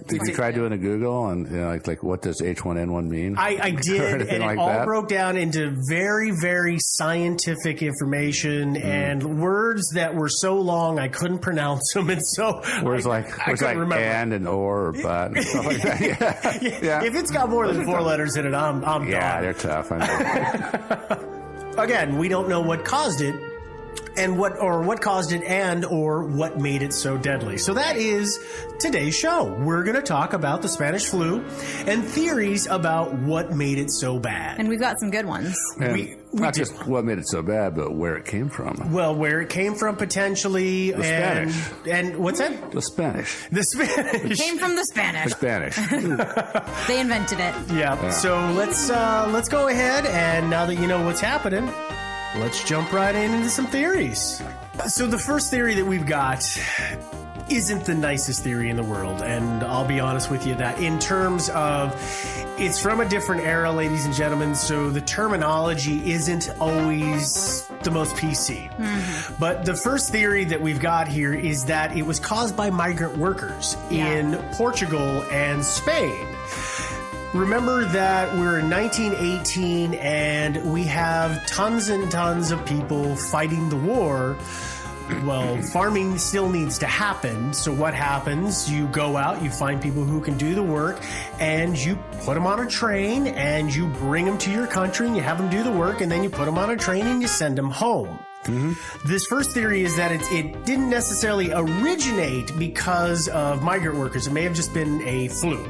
Did you try doing a Google and like what does H1N1 mean? I did, and like it all that? broke down into very, very scientific information and words that were so long I couldn't pronounce them, and so Words I like couldn't remember. and or but and stuff like that. Yeah. If it's got more than 4 letters in it, I'm Yeah, done. they're tough. I know. Again, we don't know what caused it. And what caused it and or what made it so deadly. So that is today's show. We're going to talk about the Spanish flu and theories about what made it so bad. And we've got some good ones. And We not do. just what made it so bad, but where it came from. Well, where it came from potentially. Spanish. And what's that? The Spanish. The Spanish. Came from the Spanish. Spanish. They invented it. Yeah. So let's go ahead, and now that you know what's happening, let's jump right into some theories. So the first theory that we've got isn't the nicest theory in the world, and I'll be honest with you that in terms of it's from a different era, ladies and gentlemen, so the terminology isn't always the most PC. But the first theory that we've got here is that it was caused by migrant workers in Portugal and Spain. Remember that we're in 1918 and we have tons and tons of people fighting the war. Well, farming still needs to happen. So what happens? You go out, you find people who can do the work, and you put them on a train and you bring them to your country and you have them do the work, and then you put them on a train and you send them home. This first theory is that it didn't necessarily originate because of migrant workers. It may have just been a flu.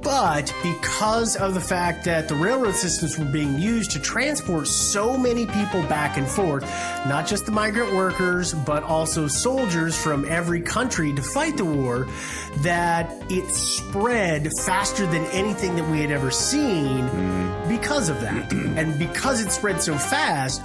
But because of the fact that the railroad systems were being used to transport so many people back and forth, not just the migrant workers, but also soldiers from every country to fight the war, that it spread faster than anything that we had ever seen because of that. And because it spread so fast,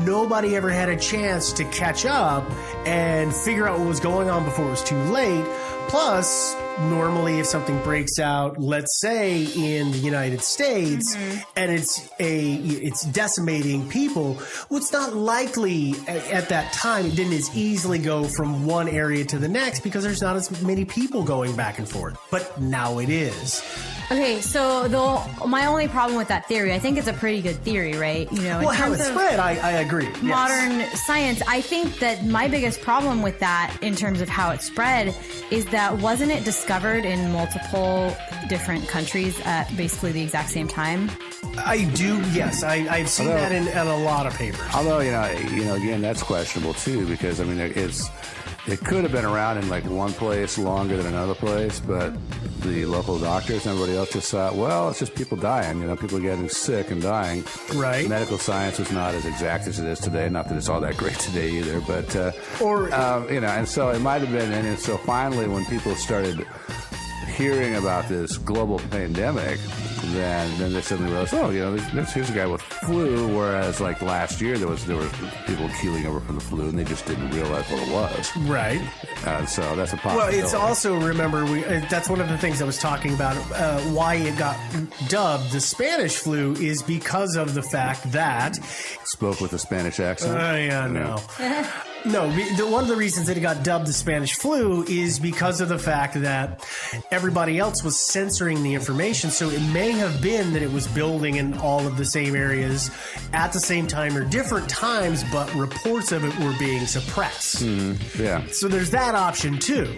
nobody ever had a chance to catch up and figure out what was going on before it was too late. Plus, normally if something breaks out, let's say in the United States, and it's decimating people, well, it's not likely at that time it didn't as easily go from one area to the next because there's not as many people going back and forth. But now it is. Okay, so my only problem with that theory, I think it's a pretty good theory, right? You know, in Well, how terms it of spread, I agree. Yes. modern science, I think that my biggest problem with that in terms of how it spread is that wasn't it discovered in multiple different countries at basically the exact same time? I do, yes. I've seen that in a lot of papers. Although, again, that's questionable too, because I mean, it could have been around in like one place longer than another place, but the local doctors and everybody else just thought, well, it's just people dying, people getting sick and dying. Right. Medical science is not as exact as it is today. Not that it's all that great today either, but and so it might have been, and so finally when people started hearing about this global pandemic, then they suddenly realized, here's a guy with flu, whereas like last year there were people keeling over from the flu and they just didn't realize what it was. Right. So that's a possibility. Well, it's also, remember, that's one of the things I was talking about, why it got dubbed the Spanish flu is because of the fact that... Spoke with a Spanish accent? No, one of the reasons that it got dubbed the Spanish flu is because of the fact that everybody else was censoring the information. So it may have been that it was building in all of the same areas at the same time or different times, but reports of it were being suppressed. Yeah. So there's that option too.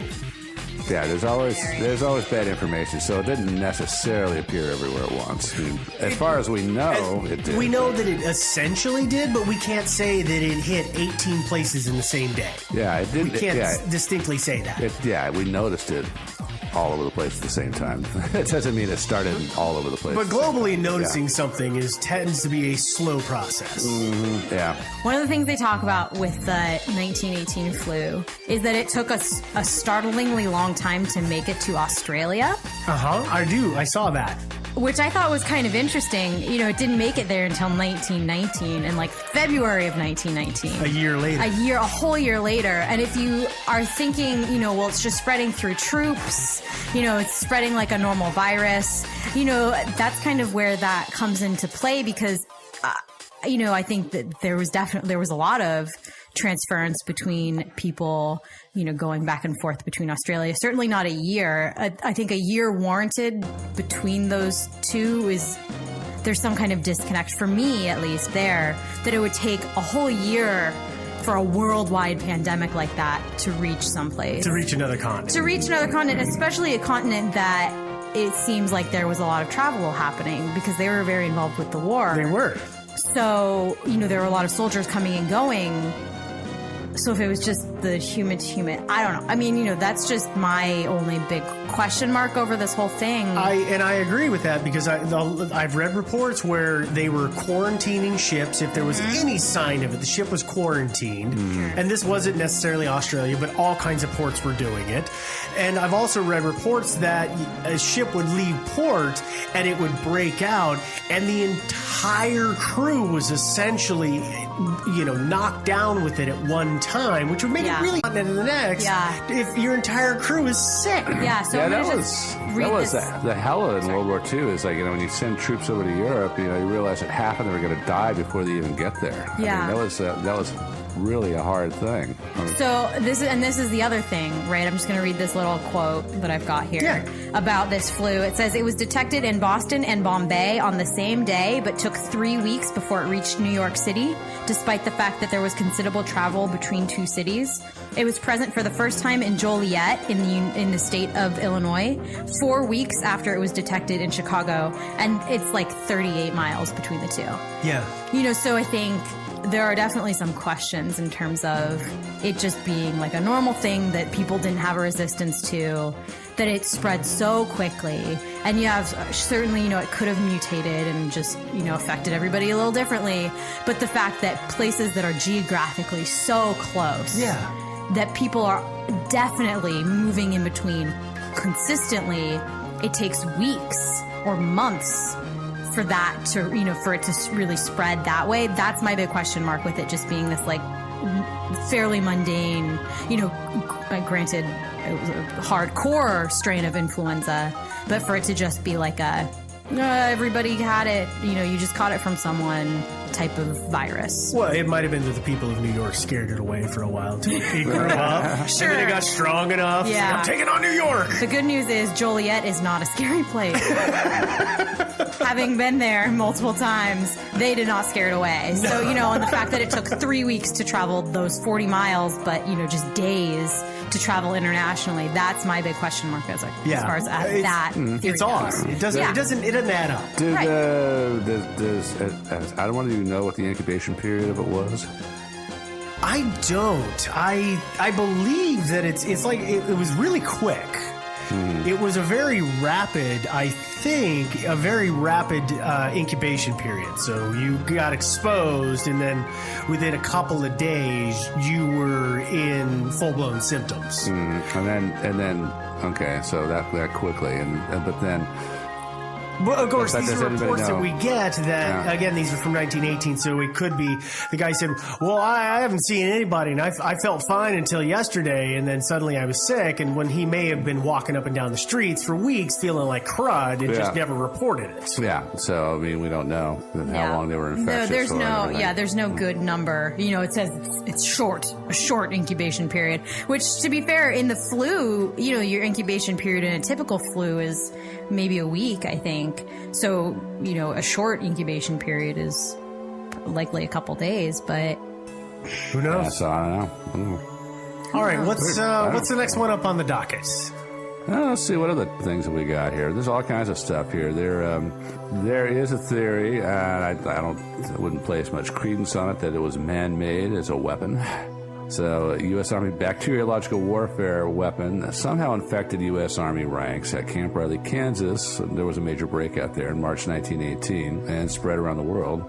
Yeah, there's always bad information, so it didn't necessarily appear everywhere at once. I mean, as far as we know, it did. We know that it essentially did, but we can't say that it hit 18 places in the same day. Yeah, it did. We can't distinctly say that. We noticed it all over the place at the same time. It doesn't mean it started all over the place. But globally, noticing something tends to be a slow process. Yeah. One of the things they talk about with the 1918 flu is that it took us a startlingly long time to make it to Australia. I do. I saw that. Which I thought was kind of interesting. It didn't make it there until 1919 and like February of 1919. A year later. A whole year later. And if you are thinking, well, it's just spreading through troops, it's spreading like a normal virus, that's kind of where that comes into play because, I think that there was a lot of transference between people going back and forth between Australia. Certainly not a year. I think a year warranted between those two there's some kind of disconnect for me, at least there, that it would take a whole year for a worldwide pandemic like that to reach someplace. To reach another continent. To reach another continent, especially a continent that it seems like there was a lot of travel happening because they were very involved with the war. They were. So, there were a lot of soldiers coming and going. So if it was just the human to human, I don't know. I mean, that's just my only big question mark over this whole thing. I agree with that because I've read reports where they were quarantining ships if there was any sign of it. The ship was quarantined, and this wasn't necessarily Australia, but all kinds of ports were doing it. And I've also read reports that a ship would leave port and it would break out, and the entire crew was essentially, knocked down with it at one time, which would make it really hot into the next if your entire crew is sick. Yeah, so that was the hell in World War II. Is like, when you send troops over to Europe, you realize that half of them are going to die before they even get there. Yeah. I mean, that was really a hard thing. So this is the other thing, right? I'm just going to read this little quote that I've got here about this flu. It says it was detected in Boston and Bombay on the same day, but took 3 weeks before it reached New York City, despite the fact that there was considerable travel between two cities. It was present for the first time in Joliet in the state of Illinois, 4 weeks after it was detected in Chicago, and it's like 38 miles between the two. Yeah. So I think there are definitely some questions in terms of it just being like a normal thing that people didn't have a resistance to, that it spread so quickly. And you have certainly, it could have mutated and just, affected everybody a little differently. But the fact that places that are geographically so close, that people are definitely moving in between consistently, it takes weeks or months for that to, for it to really spread that way. That's my big question mark with it just being this like fairly mundane, granted it was a hardcore strain of influenza, but for it to just be like everybody had it, you just caught it from someone type of virus. Well, it might have been that the people of New York scared it away for a while until it grew up. Sure. And then it got strong enough. Yeah. I'm taking on New York. The good news is Joliet is not a scary place. Having been there multiple times, they did not scare it away. No. So, and the fact that it took 3 weeks to travel those 40 miles, but, just days to travel internationally, that's my big question mark as far as that theory it's off. goes. It doesn't add up. I don't want to know what the incubation period of it was. I don't. I believe that it's like it was really quick. It was a very rapid, incubation period. So you got exposed, and then within a couple of days, you were in full-blown symptoms. And then, okay, so that quickly, but then. Well, of course, these are reports that we get that, again, these are from 1918, so it could be the guy said, well, I haven't seen anybody, and I felt fine until yesterday, and then suddenly I was sick, and when he may have been walking up and down the streets for weeks feeling like crud and just never reported it. Yeah, so, we don't know how long they were infectious. No, there's no good number. It says it's a short incubation period, which, to be fair, in the flu, your incubation period in a typical flu is maybe a week, I think. So, a short incubation period is likely a couple days, but who knows? Yeah, so I don't know. All right, what's the next one up on the docket? Let's see, what other things have we got here? There's all kinds of stuff here. There is a theory, and I wouldn't place much credence on it, that it was man-made as a weapon. So, a U.S. Army bacteriological warfare weapon somehow infected U.S. Army ranks at Camp Riley, Kansas. There was a major breakout there in March 1918 and spread around the world.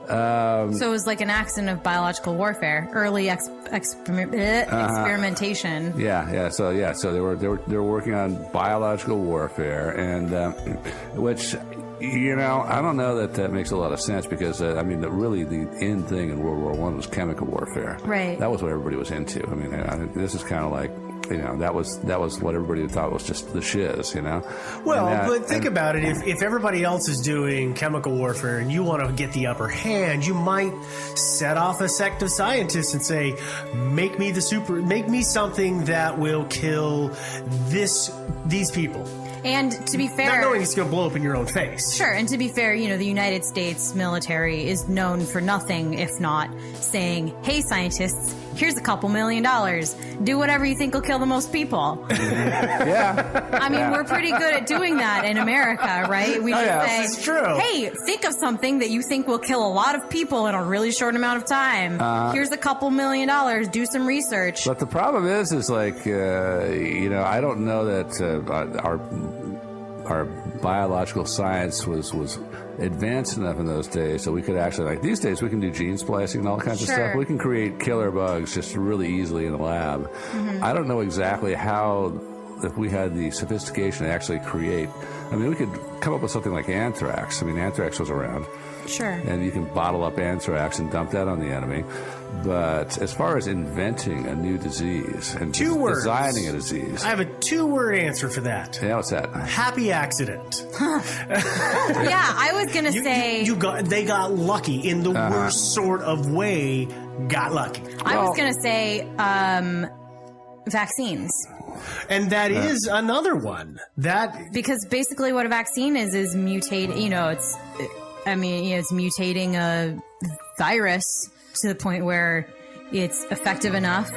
So it was like an accident of biological warfare, early experimentation. Yeah. So they were working on biological warfare, and which. I don't know that makes a lot of sense because, really the end thing in World War I was chemical warfare. Right. That was what everybody was into. I think this is kind of like that was what everybody thought was just the shiz, Well, And but think about it. If everybody else is doing chemical warfare and you want to get the upper hand, you might set off a sect of scientists and say, make me something that will kill these people. And to be fair, Not knowing it's going to blow up in your own face. sure. And to be fair, the United States military is known for nothing if not saying, "Hey, scientists, here's a couple $1 million. Do whatever you think will kill the most people." yeah. I mean, we're pretty good at doing that in America, right? We just say, This is true. "Hey, think of something that you think will kill a lot of people in a really short amount of time. Here's a couple $1 million. Do some research." But the problem is like, I don't know that our biological science was advanced enough in those days so we could actually, like these days, we can do gene splicing and all kinds of Sure. stuff. We can create killer bugs just really easily in the lab. Mm-hmm. I don't know exactly how, if we had the sophistication to actually create. I mean, we could come up with something like anthrax. I mean, anthrax was around. Sure. And you can bottle up anthrax and dump that on the enemy. But as far as inventing a new disease and Two words. designing a disease, I have a 2-word answer for that. yeah, what's that? Happy accident. Yeah, I was gonna say. They got lucky in the worst sort of way. Got lucky, I was gonna say vaccines. and that is another one that Because basically, what a vaccine is mutate. It's mutating a virus to the point where it's effective enough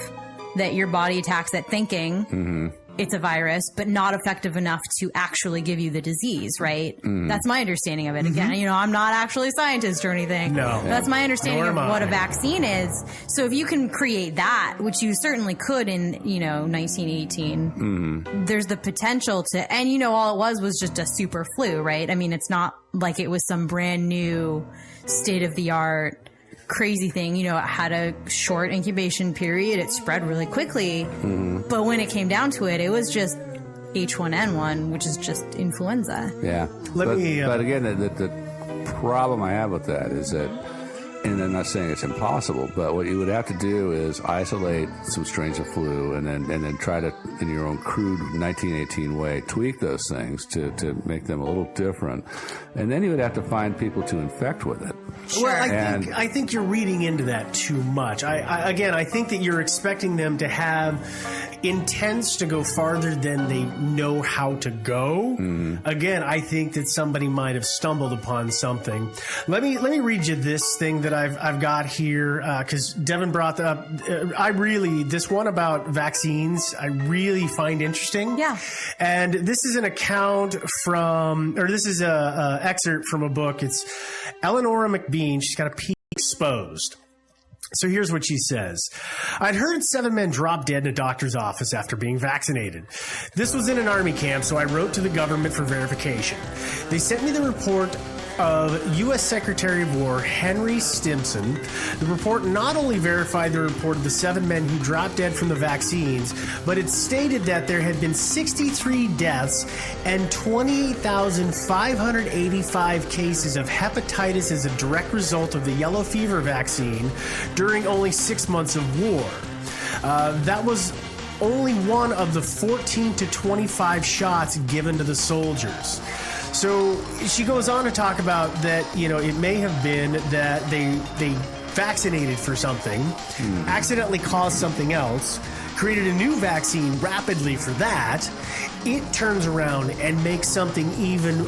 that your body attacks it thinking it's a virus, but not effective enough to actually give you the disease, right? That's my understanding of it. Again, I'm not actually a scientist or anything. No. That's my understanding Nor of am what I. a vaccine is. So if you can create that, which you certainly could in, 1918, there's the potential to, and all it was just a super flu, right? I mean, it's not like it was some brand new state of the art crazy thing. It had a short incubation period. It spread really quickly. But when it came down to it, it was just H1N1, which is just influenza. Yeah. But again, the problem I have with that is that, and I'm not saying it's impossible, but what you would have to do is isolate some strains of flu and then try to, in your own crude 1918 way, tweak those things to make them a little different. And then you would have to find people to infect with it. Well, And- I think you're reading into that too much. I think that you're expecting them to have intents to go farther than they know how to go. Again, I think that somebody might have stumbled upon something. Let me read you this thing that I've got here because Devin brought up. This one about vaccines I really find interesting. Yeah. And this is an account this is a excerpt from a book. It's Eleanor McBean. She's got a piece exposed. So here's what she says. I'd heard 7 men drop dead in a doctor's office after being vaccinated. This was in an army camp, so I wrote to the government for verification. They sent me the report of U.S. Secretary of War Henry Stimson. The report not only verified the report of the 7 men who dropped dead from the vaccines, but it stated that there had been 63 deaths and 28,585 cases of hepatitis as a direct result of the yellow fever vaccine during only 6 months of war. That was only one of the 14 to 25 shots given to the soldiers. So she goes on to talk about that, it may have been that they vaccinated for something, accidentally caused something else, created a new vaccine rapidly for that. It turns around and makes something even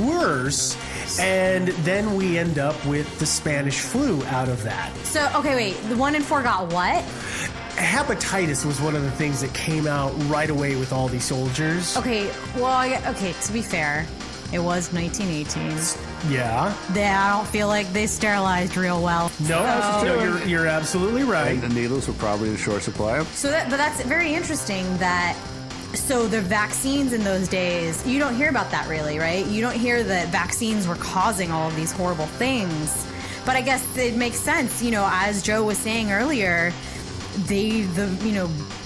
worse. And then we end up with the Spanish flu out of that. So, okay, wait. The 1 in 4 got what? Hepatitis was one of the things that came out right away with all these soldiers. Okay, well, to be fair, it was 1918. Yeah. I don't feel like they sterilized real well. No, you're absolutely right. And the needles were probably in short supply. But that's very interesting that. So the vaccines in those days, you don't hear about that really, right? You don't hear that vaccines were causing all of these horrible things. But I guess it makes sense, as Joe was saying earlier, the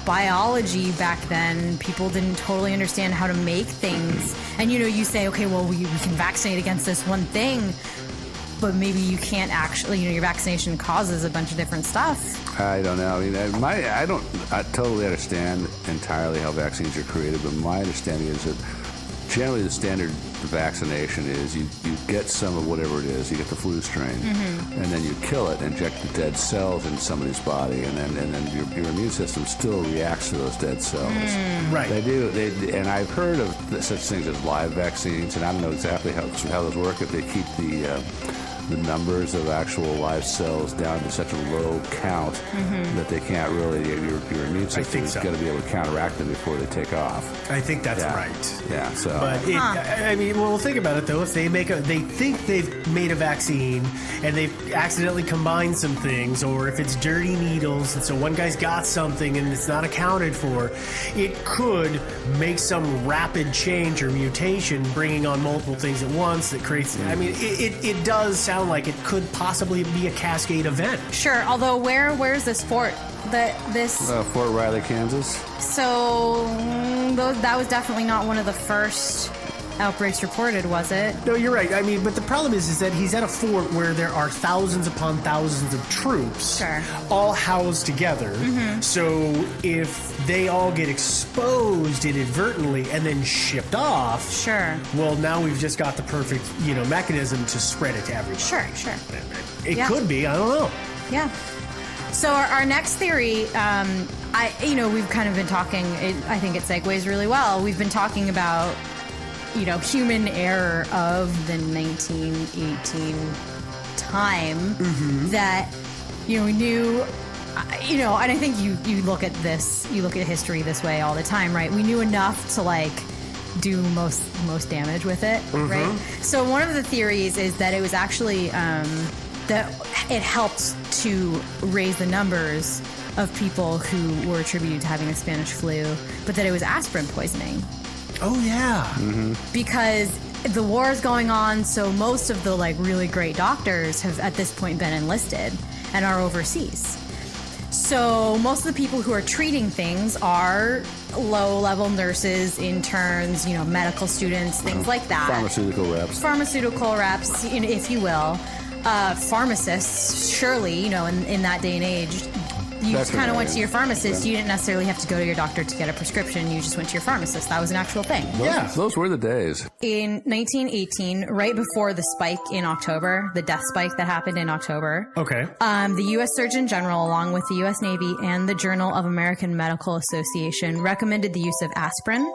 biology back then, people didn't totally understand how to make things. And you say, okay, well, we can vaccinate against this one thing. but maybe you can't actually, your vaccination causes a bunch of different stuff. I don't know. I mean, I don't totally understand entirely how vaccines are created, but my understanding is that generally the standard vaccination is you get some of whatever it is, you get the flu strain, and then you kill it, inject the dead cells in somebody's body, and then your immune system still reacts to those dead cells. Right. They do. And I've heard of such things as live vaccines, and I don't know exactly how those work. If they keep the numbers of actual live cells down to such a low count that they can't really, your immune system is going to be able to counteract them before they take off. I think that's right. Yeah. So, but I mean, well, think about it though. If they think they've made a vaccine and they've accidentally combined some things, or if it's dirty needles, and so one guy's got something and it's not accounted for, it could make some rapid change or mutation, bringing on multiple things at once that creates. I mean, it does sound like it could possibly be a cascade event. Sure. Although, where's this fort? Fort Riley, Kansas. So that was definitely not one of the first outbreaks reported, was it? No, you're right. I mean, but the problem is that he's at a fort where there are thousands upon thousands of troops, all housed together. So if they all get exposed inadvertently and then shipped off, well, now we've just got the perfect, mechanism to spread it to everybody. Sure. It could be. I don't know. Yeah. So our next theory, we've kind of been talking. I think it segues really well. We've been talking about human error of the 1918 time that, we knew, and I think you look at history this way all the time, right? We knew enough to do most damage with it, right? So one of the theories is that it was actually, that it helped to raise the numbers of people who were attributed to having the Spanish flu, but that it was aspirin poisoning. Oh, yeah. Because the war is going on, so most of the really great doctors have at this point been enlisted and are overseas. So most of the people who are treating things are low-level nurses, interns, medical students, things like that. Pharmaceutical reps, if you will. Pharmacists, surely, in that day and age, you just kind of went to your pharmacist. You didn't necessarily have to go to your doctor to get a prescription. You just went to your pharmacist. That was an actual thing. Those were the days. In 1918, right before the spike in October, the death spike that happened in October. Okay. The U.S. Surgeon General, along with the U.S. Navy and the Journal of American Medical Association, recommended the use of aspirin.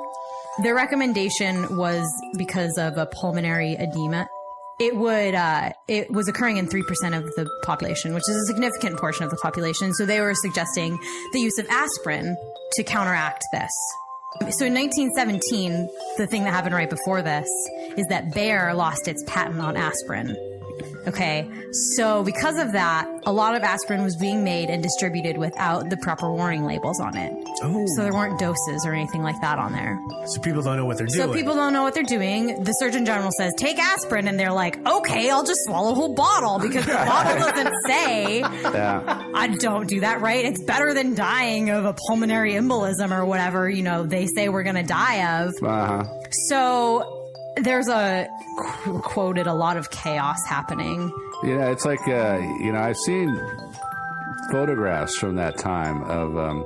Their recommendation was because of a pulmonary edema. It was occurring in 3% of the population, which is a significant portion of the population. So they were suggesting the use of aspirin to counteract this. So in 1917, the thing that happened right before this is that Bayer lost its patent on aspirin. Okay, so because of that, a lot of aspirin was being made and distributed without the proper warning labels on it. Oh. So there weren't doses or anything like that on there. So people don't know what they're doing. So people don't know what they're doing. The Surgeon General says, take aspirin, and they're like, okay, I'll just swallow a whole bottle, because the bottle doesn't say, I don't do that, right? It's better than dying of a pulmonary embolism or whatever, they say we're going to die of. So there's quoted a lot of chaos happening. Yeah, it's like, I've seen photographs from that time of,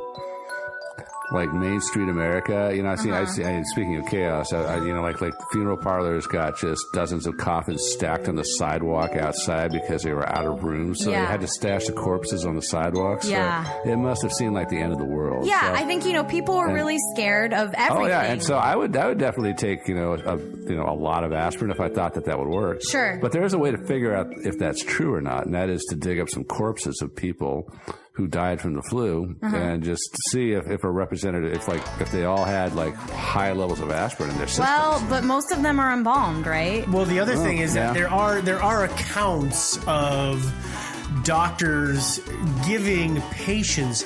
Main Street America. I see, speaking of chaos, like funeral parlors got just dozens of coffins stacked on the sidewalk outside because they were out of room. So they had to stash the corpses on the sidewalks. Yeah. So it must have seemed like the end of the world. Yeah, so, I think, people were really scared of everything. Oh, yeah. And so I would definitely take, a lot of aspirin if I thought that would work. Sure. But there is a way to figure out if that's true or not, and that is to dig up some corpses of people who died from the flu and just see if a representative, if they all had high levels of aspirin in their systems. Well, but most of them are embalmed, right? Well, the other thing is that there are accounts of doctors giving patients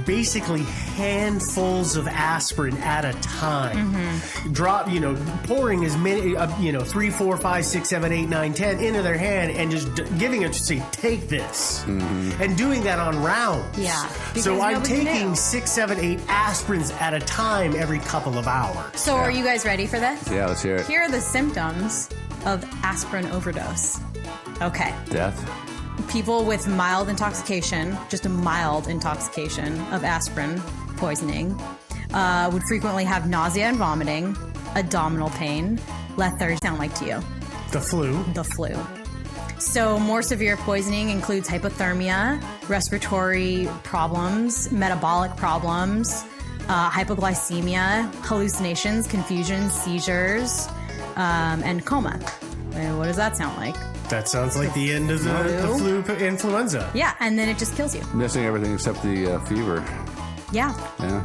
basically handfuls of aspirin at a time. Pouring as many, 3, 4, 5, 6, 7, 8, 9, 10 into their hand and just giving it to say, take this. And doing that on rounds. Yeah. So I'm taking 6, 7, 8 aspirins at a time every couple of hours. So are you guys ready for this? Yeah, let's hear it. Here are the symptoms of aspirin overdose. Okay. Death. People with mild intoxication, just a mild intoxication of aspirin poisoning, would frequently have nausea and vomiting, abdominal pain, lethargy. Sound like to you? The flu. The flu. So more severe poisoning includes hypothermia, respiratory problems, metabolic problems, hypoglycemia, hallucinations, confusion, seizures, and coma. What does that sound like? That sounds like the end of the flu influenza. Yeah, and then it just kills you. Missing everything except the fever. Yeah. Yeah.